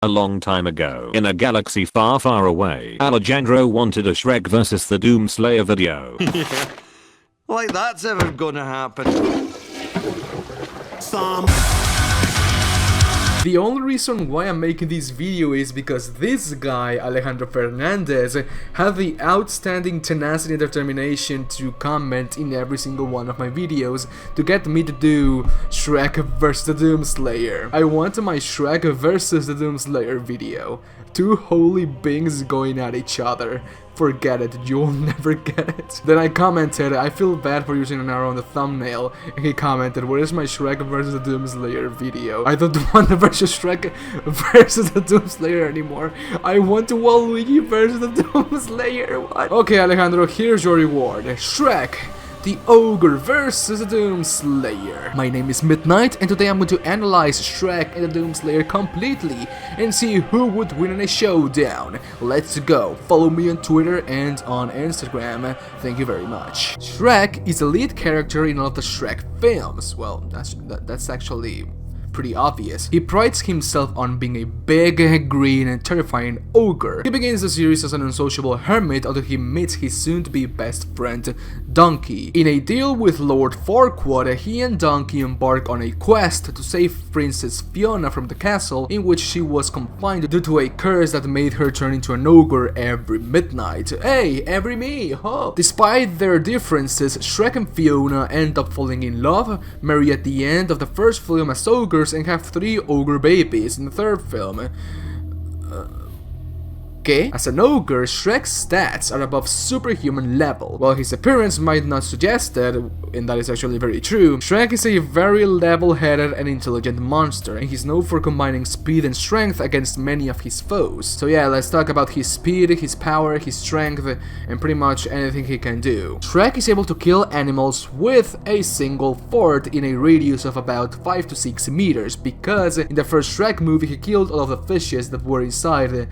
A long time ago, in a galaxy far far away, Alejandro wanted a Shrek vs the Doomslayer video. Like that's ever gonna happen. The only reason why I'm making this video is because this guy, Alejandro Fernandez, had the outstanding tenacity and determination to comment in every single one of my videos to get me to do Shrek vs the Doomslayer. I wanted my Shrek vs the Doomslayer video. Two holy beings going at each other. Forget it, you'll never get it. Then I commented, I feel bad for using an arrow on the thumbnail, and he commented, where is my Shrek vs the Doomslayer video? I don't want to versus Shrek versus the Doomslayer anymore. I want to Waluigi versus the Doomslayer. What? Okay, Alejandro, here's your reward. Shrek, the Ogre vs the Doomslayer. My name is Midnight, and today I'm going to analyze Shrek and the Doomslayer completely and see who would win in a showdown. Let's go. Follow me on Twitter and on Instagram. Thank you very much. Shrek is the lead character in all of the Shrek films. Well, that's actually pretty obvious. He prides himself on being a big, green, and terrifying ogre. He begins the series as an unsociable hermit until he meets his soon-to-be best friend, Donkey. In a deal with Lord Farquaad, he and Donkey embark on a quest to save Princess Fiona from the castle in which she was confined due to a curse that made her turn into an ogre every midnight. Hey, every me, huh? Despite their differences, Shrek and Fiona end up falling in love, marry at the end of the first film as ogres, and have 3 ogre babies in the third film. Okay. As an ogre, Shrek's stats are above superhuman level. While his appearance might not suggest it, and that is actually very true, Shrek is a very level-headed and intelligent monster, and he's known for combining speed and strength against many of his foes. So yeah, let's talk about his speed, his power, his strength, and pretty much anything he can do. Shrek is able to kill animals with a single fart in a radius of about 5 to 6 meters, because in the first Shrek movie he killed all of the fishes that were inside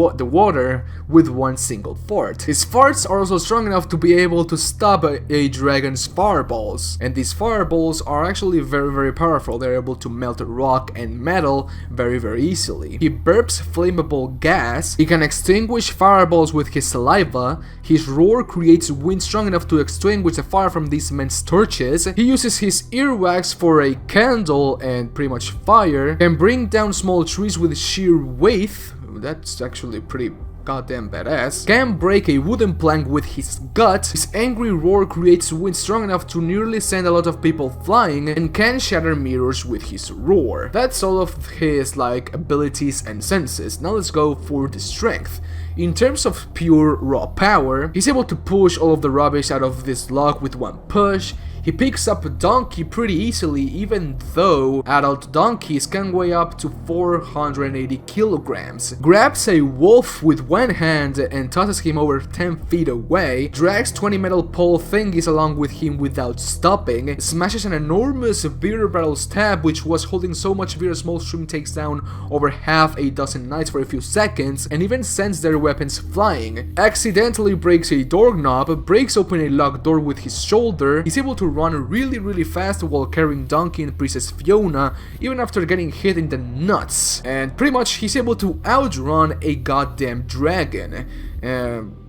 the water with one single fart. His farts are also strong enough to be able to stop a dragon's fireballs, and these fireballs are actually very powerful. They're able to melt rock and metal very easily. He burps flammable gas, he can extinguish fireballs with his saliva, his roar creates wind strong enough to extinguish the fire from these men's torches, he uses his earwax for a candle and pretty much fire, can bring down small trees with sheer weight. That's actually pretty goddamn badass. Can break a wooden plank with his gut, his angry roar creates wind strong enough to nearly send a lot of people flying, and can shatter mirrors with his roar. That's all of his abilities and senses. Now let's go for the strength. In terms of pure raw power, he's able to push all of the rubbish out of this log with one push. He picks up a donkey pretty easily, even though adult donkeys can weigh up to 480 kilograms. Grabs a wolf with one hand and tosses him over 10 feet away. Drags 20 metal pole thingies along with him without stopping. Smashes an enormous beer barrel stab which was holding so much beer a small stream takes down over half a dozen knights for a few seconds, and even sends their weapons flying. Accidentally breaks a doorknob, breaks open a locked door with his shoulder. He's able to run really fast while carrying Donkey and Princess Fiona, even after getting hit in the nuts. And pretty much he's able to outrun a goddamn dragon.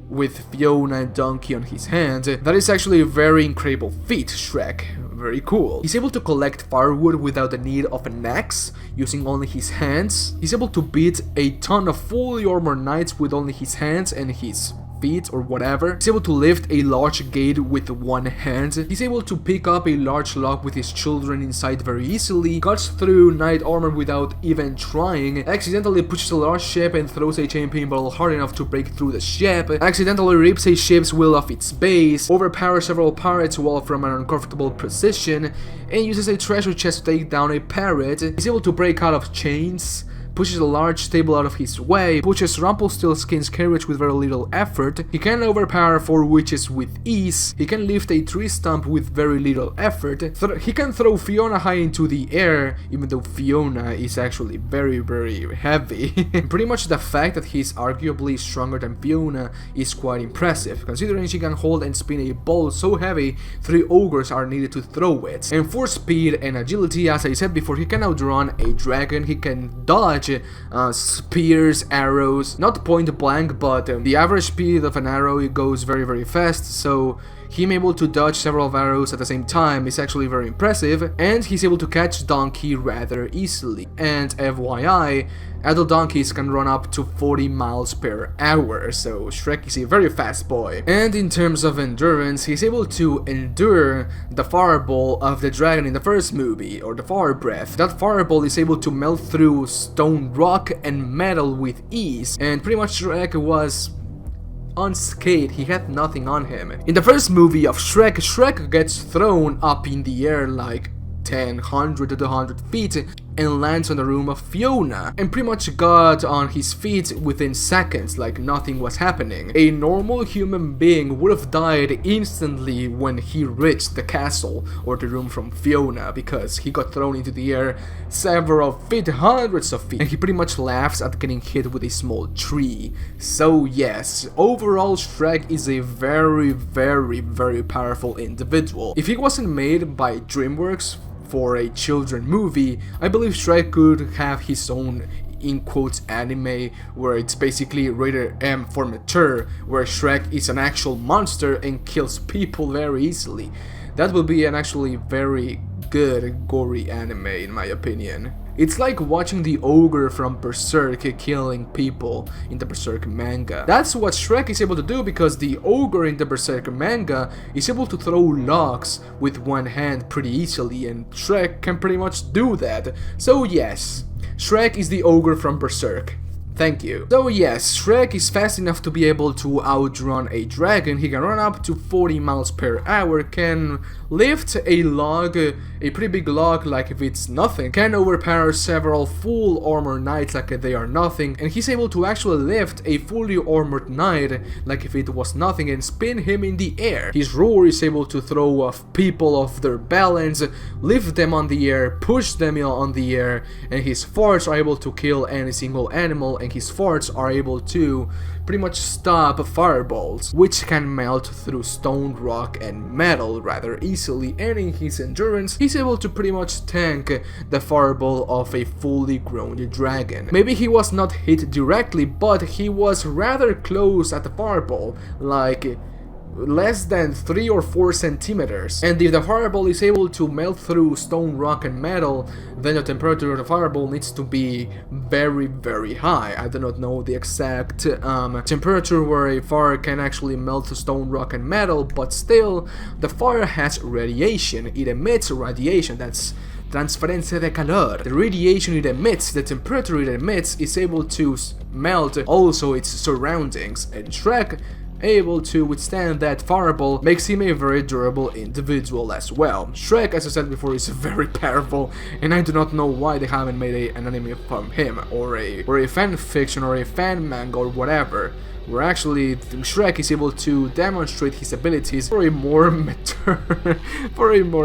With Fiona and Donkey on his hands. That is actually a very incredible feat, Shrek. Very cool. He's able to collect firewood without the need of an axe, using only his hands. He's able to beat a ton of fully armored knights with only his hands and his feet or whatever. He's able to lift a large gate with one hand. He's able to pick up a large log with his children inside very easily. Cuts through knight armor without even trying. Accidentally pushes a large ship and throws a champion bottle hard enough to break through the ship. Accidentally rips a ship's wheel off its base. Overpowers several pirates while from an uncomfortable position. And uses a treasure chest to take down a parrot. He's able to break out of chains. Pushes a large table out of his way, pushes Rumpelstiltskin's carriage with very little effort. He can overpower 4 witches with ease. He can lift a tree stump with very little effort. He can throw Fiona high into the air, even though Fiona is actually very heavy. Pretty much the fact that he's arguably stronger than Fiona is quite impressive, considering she can hold and spin a ball so heavy 3 ogres are needed to throw it. And for speed and agility, as I said before, he can outrun a dragon, he can dodge dodge spears, arrows, not point blank, but the average speed of an arrow, it goes very fast, so him able to dodge several arrows at the same time is actually very impressive, and he's able to catch Donkey rather easily. And FYI, adult donkeys can run up to 40 miles per hour, so Shrek is a very fast boy. And in terms of endurance, he's able to endure the fireball of the dragon in the first movie, or the fire breath. That fireball is able to melt through stone, rock, and metal with ease, and pretty much Shrek was unscathed, he had nothing on him. In the first movie of Shrek, Shrek gets thrown up in the air like 10, 100 to 200 feet and lands on the room of Fiona, and pretty much got on his feet within seconds, like nothing was happening. A normal human being would have died instantly when he reached the castle or the room from Fiona, because he got thrown into the air several feet, hundreds of feet, and he pretty much laughs at getting hit with a small tree. So yes, overall Shrek is a very powerful individual. If he wasn't made by DreamWorks for a children movie, I believe Shrek could have his own in quotes anime where it's basically rated M for mature, where Shrek is an actual monster and kills people very easily. That would be an actually very good gory anime in my opinion. It's like watching the ogre from Berserk killing people in the Berserk manga. That's what Shrek is able to do, because the ogre in the Berserk manga is able to throw logs with one hand pretty easily, and Shrek can pretty much do that. So yes, Shrek is the ogre from Berserk. Thank you. So yes, Shrek is fast enough to be able to outrun a dragon. He can run up to 40 miles per hour, can lift a log, a pretty big log like if it's nothing, can overpower several full armored knights like they are nothing, and he's able to actually lift a fully armored knight like if it was nothing and spin him in the air. His roar is able to throw off people off their balance, lift them on the air, push them on the air, and his farts are able to kill any single animal, and his farts are able to pretty much stop fireballs, which can melt through stone, rock, and metal rather easily, and in his endurance, he's able to pretty much tank the fireball of a fully grown dragon. Maybe he was not hit directly, but he was rather close at the fireball, like less than 3 or 4 centimeters. And if the fireball is able to melt through stone, rock, and metal, then the temperature of the fireball needs to be very high. I do not know the exact temperature where a fire can actually melt stone, rock, and metal, but still, the fire has radiation. It emits radiation. That's transferencia de calor. The radiation it emits, the temperature it emits, is able to melt also its surroundings, and Shrek, able to withstand that fireball, makes him a very durable individual as well. Shrek, as I said before, is very powerful, and I do not know why they haven't made an anime from him, or a fan fiction, or a fan manga, or whatever, where actually Shrek is able to demonstrate his abilities for a more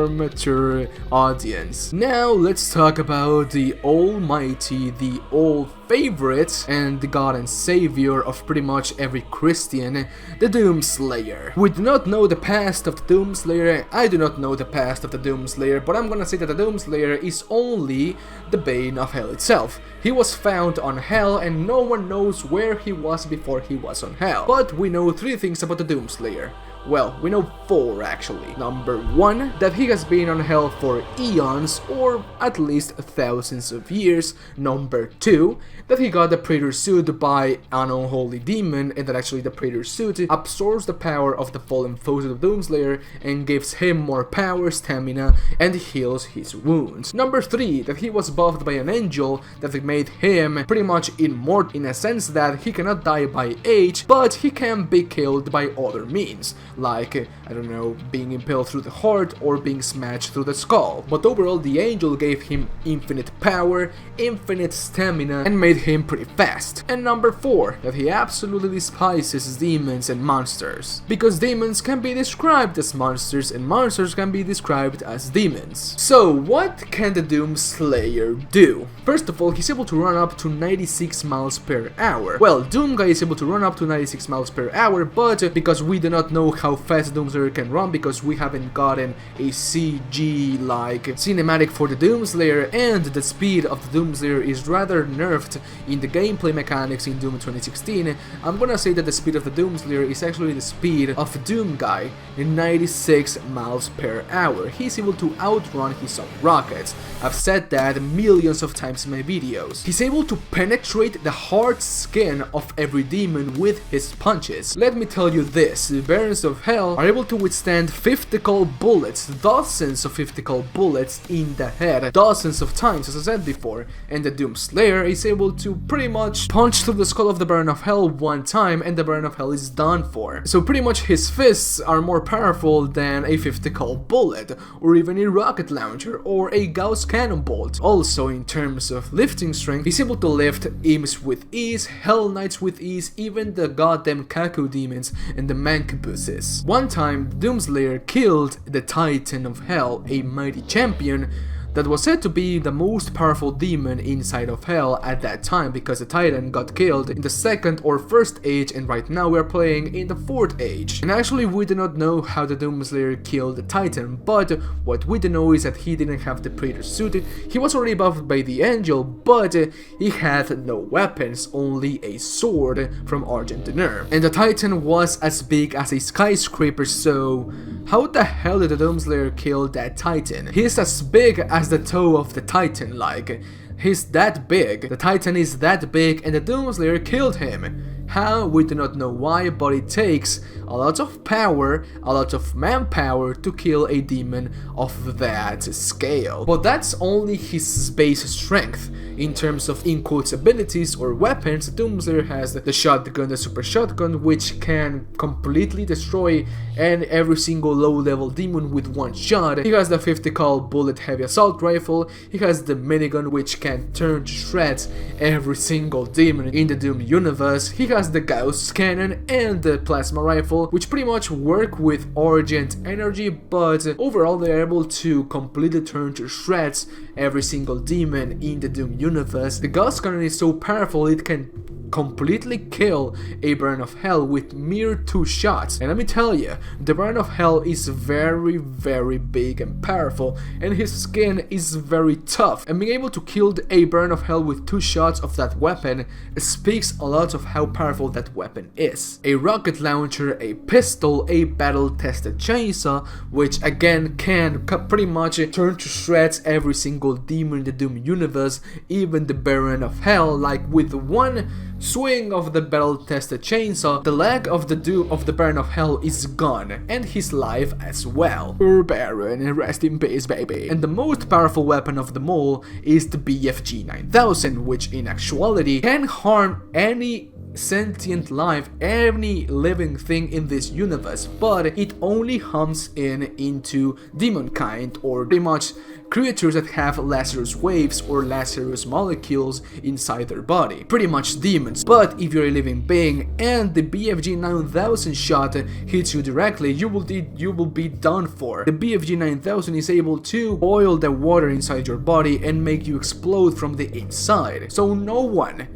mature audience. Now let's talk about the almighty, the all favorite, and the god and savior of pretty much every Christian, the Doomslayer. We do not know the past of the Doomslayer. I do not know the past of the Doomslayer, but I'm gonna say that the Doomslayer is only the bane of hell itself. He was found on hell, and no one knows where he was before he was on hell. But we know 3 things about the Doomslayer. Well, we know 4 actually. Number 1, that he has been on hell for eons, or at least thousands of years. Number 2, that he got the Praetor suit by an unholy demon, and that actually the Praetor suit absorbs the power of the fallen foes of the Doomslayer and gives him more power, stamina, and heals his wounds. Number 3, that he was buffed by an angel that made him pretty much immortal, in a sense that he cannot die by age, but he can be killed by other means, like, I don't know, being impaled through the heart or being smashed through the skull. But overall, the angel gave him infinite power, infinite stamina, and made him pretty fast. And number 4, that he absolutely despises demons and monsters, because demons can be described as monsters and monsters can be described as demons. So what can the Doomslayer do? First of all, he's able to run up to 96 miles per hour. Well, Doomguy is able to run up to 96 miles per hour, but because we do not know how how fast Doomslayer can run because we haven't gotten a CG like cinematic for the Doomslayer, and the speed of the Doomslayer is rather nerfed in the gameplay mechanics in Doom 2016. I'm gonna say that the speed of the Doomslayer is actually the speed of Doom Guy in 96 miles per hour. He's able to outrun his own rockets. I've said that millions of times in my videos. He's able to penetrate the hard skin of every demon with his punches. Let me tell you this, the Barons of Hell are able to withstand 50-cal bullets, dozens of 50-cal bullets in the head, dozens of times as I said before, and the Doomslayer is able to pretty much punch through the skull of the Baron of Hell one time and the Baron of Hell is done for. So pretty much his fists are more powerful than a 50-cal bullet, or even a rocket launcher, or a Gauss cannon bolt. Also in terms of lifting strength, he's able to lift Imps with ease, Hell Knights with ease, even the goddamn Kaku demons and the Mancabuses. One time, Doomslayer killed the Titan of Hell, a mighty champion that was said to be the most powerful demon inside of Hell at that time, because the Titan got killed in the 2nd or 1st age, and right now we're playing in the 4th age. And actually we do not know how the Doomslayer killed the Titan, but what we do know is that he didn't have the Praetor suit. He was already buffed by the Angel, but he had no weapons, only a sword from Argent Denir. And the Titan was as big as a skyscraper, so how the hell did the Doomslayer kill that Titan? He's as big as the toe of the Titan, like, he's that big, the Titan is that big, and the Doomslayer killed him. How? We do not know why, but it takes a lot of power, a lot of manpower to kill a demon of that scale. But that's only his base strength. In terms of in-quotes abilities or weapons, Doomslayer has the shotgun, the super shotgun, which can completely destroy every single low-level demon with one shot. He has the 50-cal bullet heavy assault rifle. He has the minigun, which can turn to shreds every single demon in the Doom universe. He has the Gauss cannon and the plasma rifle, which pretty much work with Argent energy, but overall they are able to completely turn to shreds every single demon in the Doom universe. The Gauss cannon is so powerful it can completely kill a Baron of Hell with mere 2 shots. And let me tell you, the Baron of Hell is very big and powerful, and his skin is very tough, and being able to kill a Baron of Hell with 2 shots of that weapon speaks a lot of how powerful that weapon is. A rocket launcher, a pistol, a battle-tested chainsaw, which again can pretty much turn to shreds every single demon in the Doom universe, even the Baron of Hell. Like, with one swing of the battle-tested chainsaw, the leg of the Baron of Hell is gone, and his life as well. Poor Baron, rest in peace, baby. And the most powerful weapon of them all is the BFG 9000, which in actuality can harm any sentient life, any living thing in this universe, but it only hums into demonkind, or pretty much creatures that have Lazarus waves or Lazarus molecules inside their body, pretty much demons. But if you're a living being and the BFG 9000 shot hits you directly, you will be done for. The BFG 9000 is able to boil the water inside your body and make you explode from the inside. So no one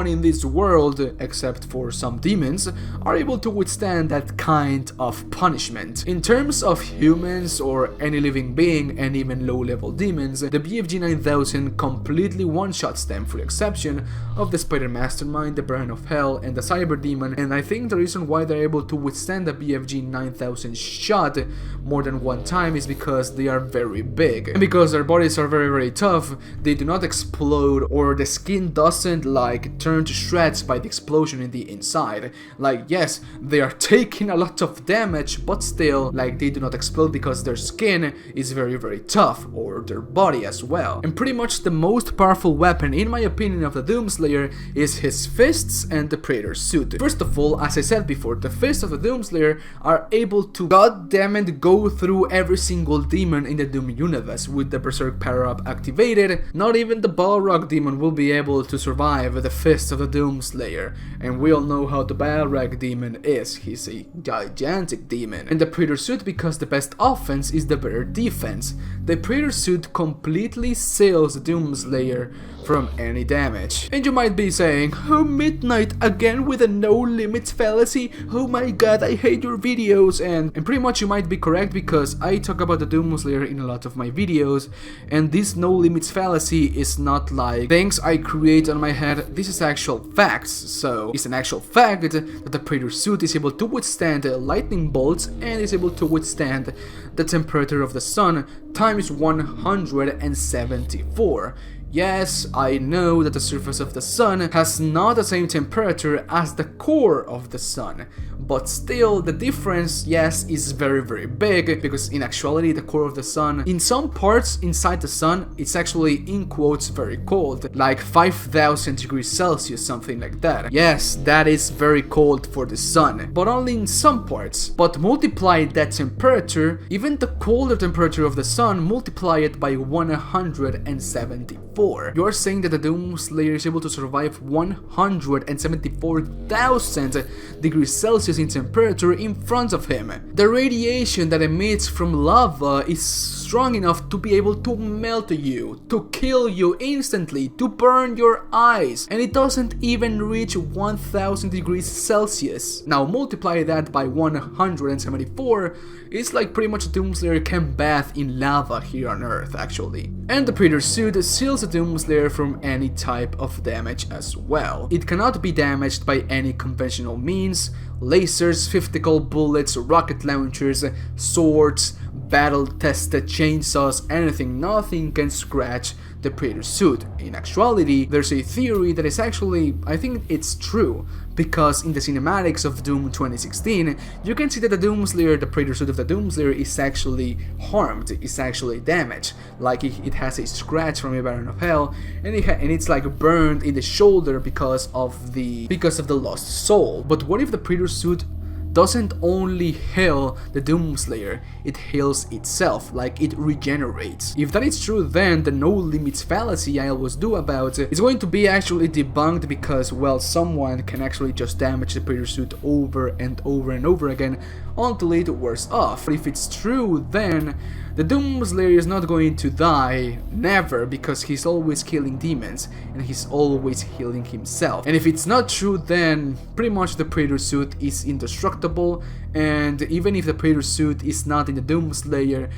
in this world, except for some demons, are able to withstand that kind of punishment. In terms of humans or any living being, and even low-level demons, the BFG 9000 completely one-shots them, for the exception of the Spider Mastermind, the Baron of Hell, and the Cyber Demon. And I think the reason why they're able to withstand the BFG 9000 shot more than one time is because they are very big. And because their bodies are very tough, they do not explode, or the skin doesn't like turn to shreds by the explosion in the inside. Like, yes, they are taking a lot of damage, but still, like, they do not explode because their skin is very tough, or their body as well. And pretty much the most powerful weapon, in my opinion, of the Doomslayer is his fists and the Praetor suit. First of all, as I said before, the fists of the Doomslayer are able to goddammit go through every single demon in the Doom universe. With the Berserk power-up activated, not even the Balrog demon will be able to survive the fists of the Doomslayer, and we all know how the Balrog demon is. He's a gigantic demon. And the Praetor suit, because the best offense is the better defense. The Predator suit completely seals the Doomslayer from any damage. And you might be saying, oh, Midnight, again with a no limits fallacy? Oh my god, I hate your videos. And pretty much you might be correct, because I talk about the Doomslayer in a lot of my videos, and this no limits fallacy is not like things I create on my head. This is actual facts. So it's an actual fact that the Predator suit is able to withstand lightning bolts and is able to withstand the temperature of the sun times 174. Yes, I know that the surface of the sun has not the same temperature as the core of the sun, but still the difference, yes, is very big, because in actuality the core of the sun, in some parts inside the sun, it's actually in quotes very cold, like 5000 degrees Celsius, something like that. Yes, that is very cold for the sun, but only in some parts. But multiply that temperature, even the colder temperature of the sun, multiply it by 174. You're saying that the Doomslayer is able to survive 174,000 degrees Celsius in temperature in front of him. The radiation that emits from lava is strong enough to be able to melt you, to kill you instantly, to burn your eyes, and it doesn't even reach 1000 degrees Celsius. Now multiply that by 174, it's like pretty much Doomslayer can bath in lava here on Earth actually. And the Predator suit seals the Doomslayer from any type of damage as well. It cannot be damaged by any conventional means: lasers, 50-cal bullets, rocket launchers, swords, battle-tested chainsaws, anything. Nothing can scratch the Predator suit. In actuality, there's a theory that is actually, I think it's true, because in the cinematics of Doom 2016, you can see that the Doomslayer, the Predator suit of the Doomslayer, is actually harmed, is actually damaged. Like it has a scratch from a Baron of Hell, and it's like burned in the shoulder because of the lost soul. But what if the Predator suit doesn't only heal the Doomslayer, it heals itself, like it regenerates? If that is true, then the no limits fallacy I always do about it is going to be actually debunked, because, well, someone can actually just damage the Predator suit over and over again until it wears off. But if it's true, then the Doomslayer is not going to die, never, because he's always killing demons and he's always healing himself. And if it's not true, then pretty much the Predator suit is indestructible, and even if the Predator suit is not in the Doomslayer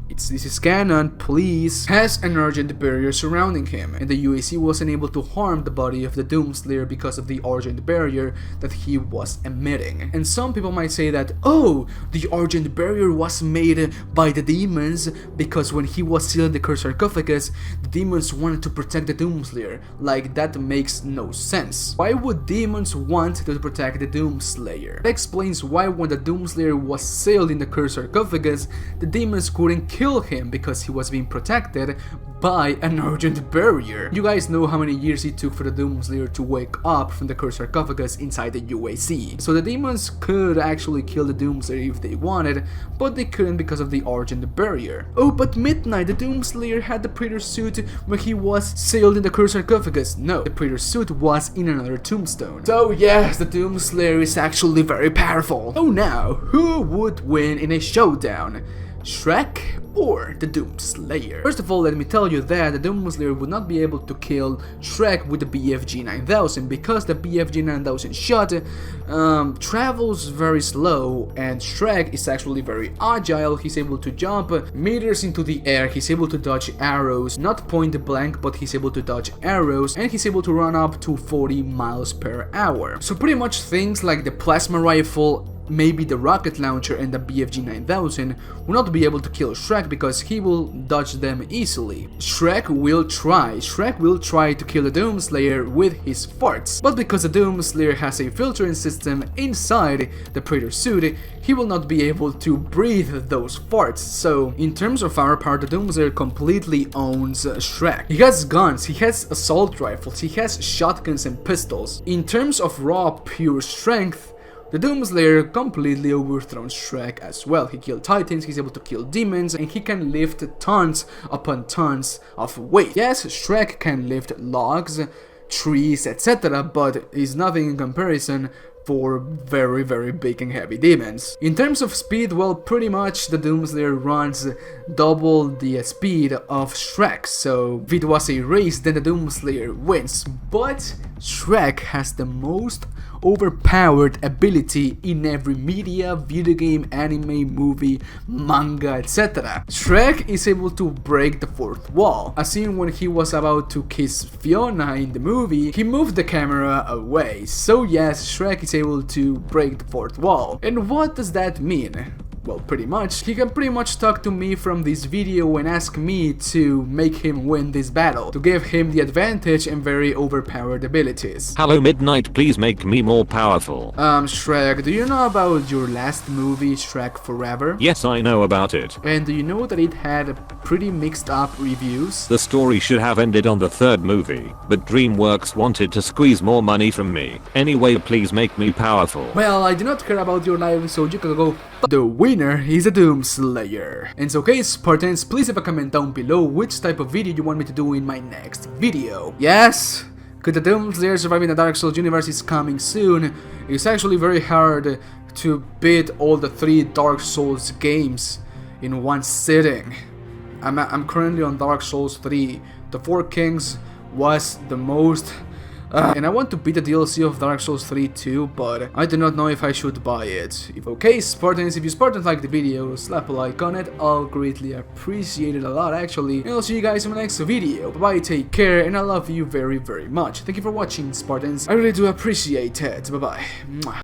this is canon, please, has an Argent barrier surrounding him, and the UAC wasn't able to harm the body of the Doomslayer because of the Argent barrier that he was emitting. And some people might say that, oh, the Argent barrier was made by the demons because when he was sealed in the cursed sarcophagus, the demons wanted to protect the Doomslayer. Like, that makes no sense. Why would demons want to protect the Doomslayer? That explains why when the Doomslayer was sealed in the cursed sarcophagus, the demons couldn't kill him because he was being protected by an Argent barrier. You guys know how many years it took for the Doomslayer to wake up from the cursed sarcophagus inside the UAC. So the demons could actually kill the Doomslayer if they wanted, but they couldn't because of the Argent barrier. Oh, but Midnight, the Doomslayer had the Predator suit when he was sealed in the cursed sarcophagus. No, the Predator suit was in another tombstone. So yes, the Doomslayer is actually very powerful. Oh, now, who would win in a showdown? Shrek or the Doomslayer? First of all, let me tell you that the Doomslayer would not be able to kill Shrek with the BFG 9000 because the BFG 9000 shot travels very slow, and Shrek is actually very agile. He's able to jump meters into the air, he's able to dodge arrows, not point blank, but he's able to dodge arrows, and he's able to run up to 40 miles per hour. So pretty much things like the plasma rifle, maybe the rocket launcher, and the BFG 9000 will not be able to kill Shrek because he will dodge them easily. Shrek will try to kill the Doomslayer with his farts, but because the Doomslayer has a filtering system inside the Predator suit, he will not be able to breathe those farts. So in terms of firepower, the Doomslayer completely owns Shrek. He has guns, he has assault rifles, he has shotguns and pistols. In terms of raw pure strength, the Doomslayer completely overthrows Shrek as well. He killed titans, he's able to kill demons, and he can lift tons upon tons of weight. Yes, Shrek can lift logs, trees, etc., but is nothing in comparison 4 very big and heavy demons. In terms of speed, well, pretty much the Doomslayer runs double the speed of Shrek, so if it was a race, then the Doomslayer wins. But Shrek has the most overpowered ability in every media, video game, anime, movie, manga, etc. Shrek is able to break the fourth wall. As seen when he was about to kiss Fiona in the movie, he moved the camera away. So yes, Shrek is able to break the fourth wall. And what does that mean? Well, pretty much, he can pretty much talk to me from this video and ask me to make him win this battle, to give him the advantage and very overpowered abilities. Hello Midnight, please make me more powerful. Shrek, do you know about your last movie, Shrek Forever? Yes, I know about it. And do you know that it had pretty mixed up reviews? The story should have ended on the third movie, but DreamWorks wanted to squeeze more money from me. Anyway, please make me powerful. Well, I do not care about your life, so you can go. The winner is a Doomslayer. And so, okay, Spartans, please leave a comment down below which type of video you want me to do in my next video. Yes, could the Doomslayer survive in the Dark Souls universe is coming soon. It's actually very hard to beat all the 3 Dark Souls games in one sitting. I'm currently on Dark Souls 3. The 4 Kings was the most... and I want to beat the DLC of Dark Souls 3 too, but I do not know if I should buy it. If okay, Spartans, if you Spartans like the video, slap a like on it, I'll greatly appreciate it a lot actually. And I'll see you guys in my next video. Bye bye, take care, and I love you very much. Thank you for watching, Spartans. I really do appreciate it. Bye bye.